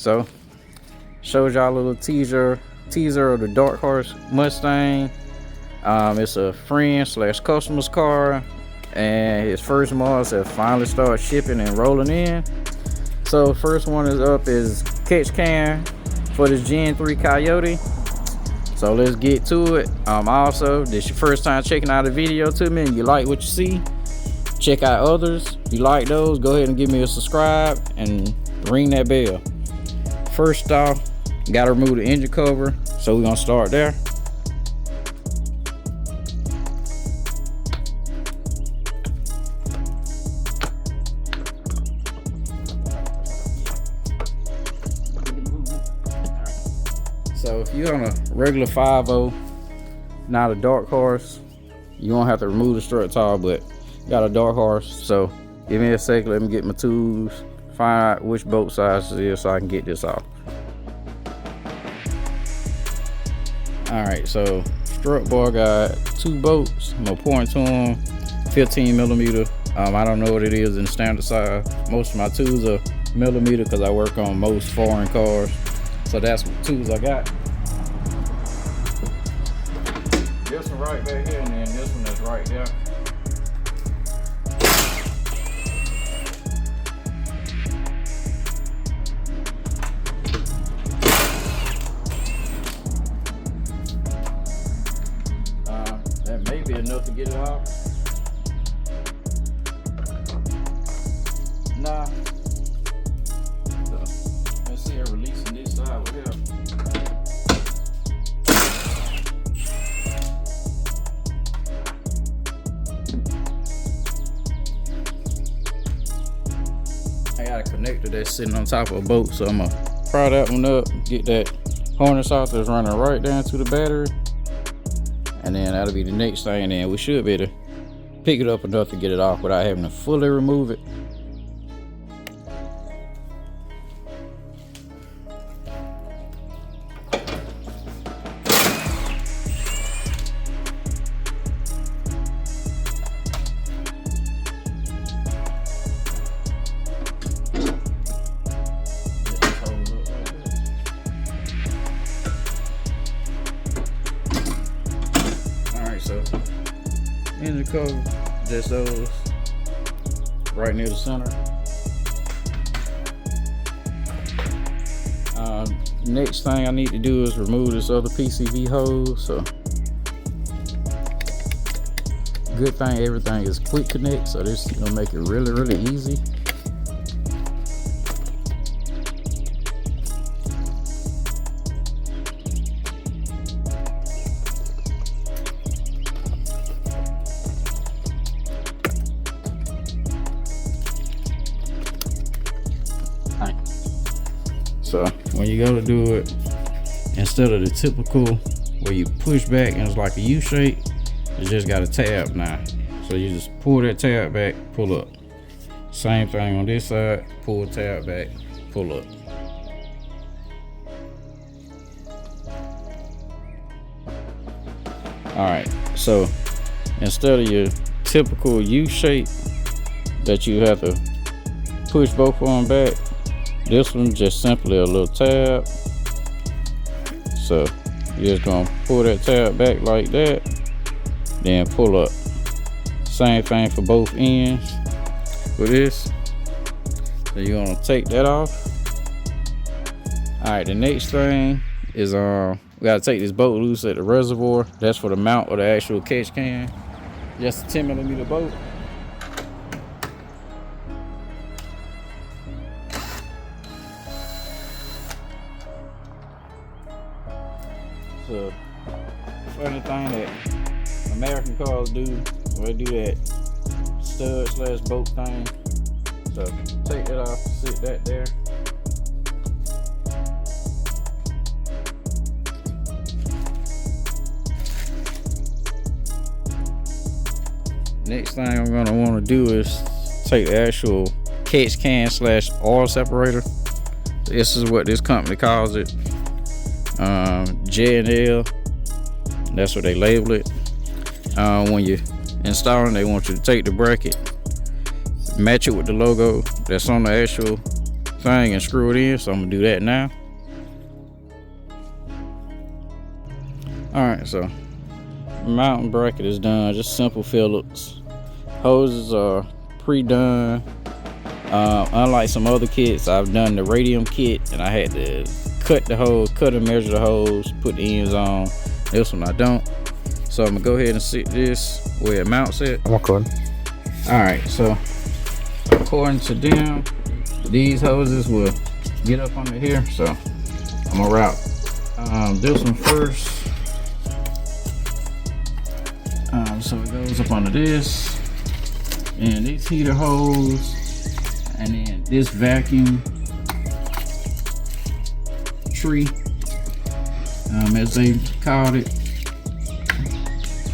So showed y'all a little teaser of the Dark Horse Mustang. It's a friend / customer's car, and his first models have finally started shipping and rolling in. So first one is up is catch can for this Gen 3 Coyote. So let's get to it. Also, this your first time checking out a video to me and you like what you see, check out others. If you like those, go ahead and give me a subscribe and ring that bell. First off, gotta remove the engine cover, so we're gonna start there. So if you're on a regular 5.0, not a Dark Horse, you won't have to remove the strut tall, but got a Dark Horse. So give me a second, let me get my tools, find out which bolt size it is so I can get this off. Alright, so strut bar got 2 bolts. I'm gonna point to them, 15 millimeter. I don't know what it is in standard size. Most of my tools are millimeter because I work on most foreign cars. So that's what tools I got. This one right back here, and then this one that's right there. That may be enough to get it off. Nah. So, let's see her releasing this side with her. I got a connector that's sitting on top of a boat, so I'm gonna pry that one up, get that harness off that's running right down to the battery, and then that'll be the next thing. And then we should be able to pick it up enough to get it off without having to fully remove it. So engine cover, just those right near the center. Next thing I need to do is remove this other PCV hose. So good thing everything is quick connect, so this is gonna make it really easy. So when you go to do it, instead of the typical where you push back and it's like a U shape, you just got a tab now. So you just pull that tab back, pull up. Same thing on this side, pull tab back, pull up. Alright, so instead of your typical U shape that you have to push both of them back, this one just simply a little tab. So you're just gonna pull that tab back like that, then pull up. Same thing for both ends with this. So you're gonna take that off. All right, the next thing is we gotta take this bolt loose at the reservoir. That's for the mount of the actual catch can. Just a 10 millimeter bolt. So funny thing that American cars do, they do that stud / bolt thing. So take that off, sit that there. Next thing I'm gonna want to do is take the actual catch can / oil separator. This is what this company calls it. J&L, that's what they label it. When you're installing, they want you to take the bracket, match it with the logo that's on the actual everything and screw it in, so I'm gonna do that now. Alright, so mounting bracket is done, just simple Phillips. Hoses are pre-done. Unlike some other kits, I've done the radium kit and I had to cut and measure the hose, put the ends on. This one I don't. So I'm gonna go ahead and sit this where it mounts it. I'm recording. Alright, so according to them, these hoses will get up under here. So I'm gonna route this one first. So it goes up under this, and this heater hose, and then this vacuum tree, as they called it.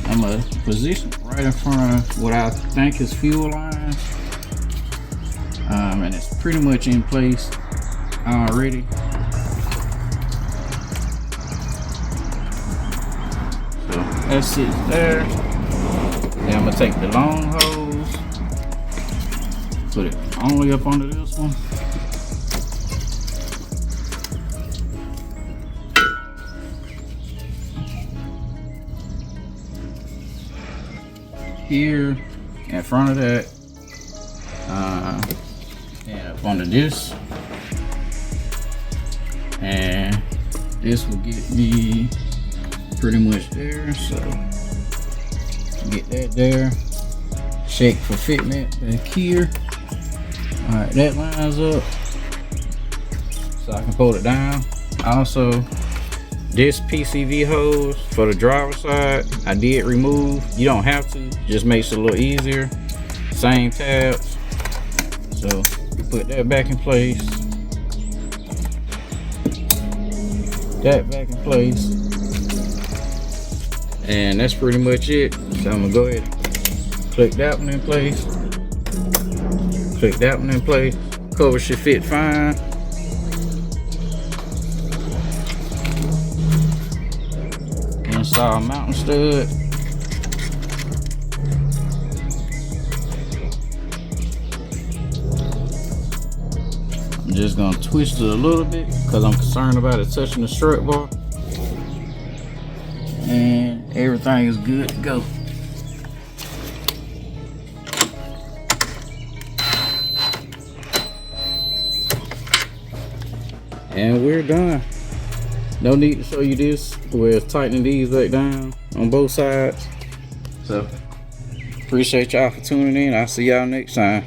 I'm gonna position it right in front of what I think is fuel lines, and it's pretty much in place already. So that sits there. Then I'm gonna take the long hose, put it only up under this one. Here in front of that, and up under this, and this will get me pretty much there. So get that there. Check for fitment back here. All right, that lines up, so I can pull it down. Also, this PCV hose for the driver's side, I did remove. You don't have to, just makes it a little easier. Same tabs. So put that back in place. That back in place. And that's pretty much it. So I'm gonna go ahead and click that one in place. Click that one in place. Cover should fit fine. Install a mounting stud. I'm just gonna twist it a little bit because I'm concerned about it touching the strut bar. And everything is good to go. And we're done. No need to show you this. We're tightening these back down on both sides. So appreciate y'all for tuning in. I'll see y'all next time.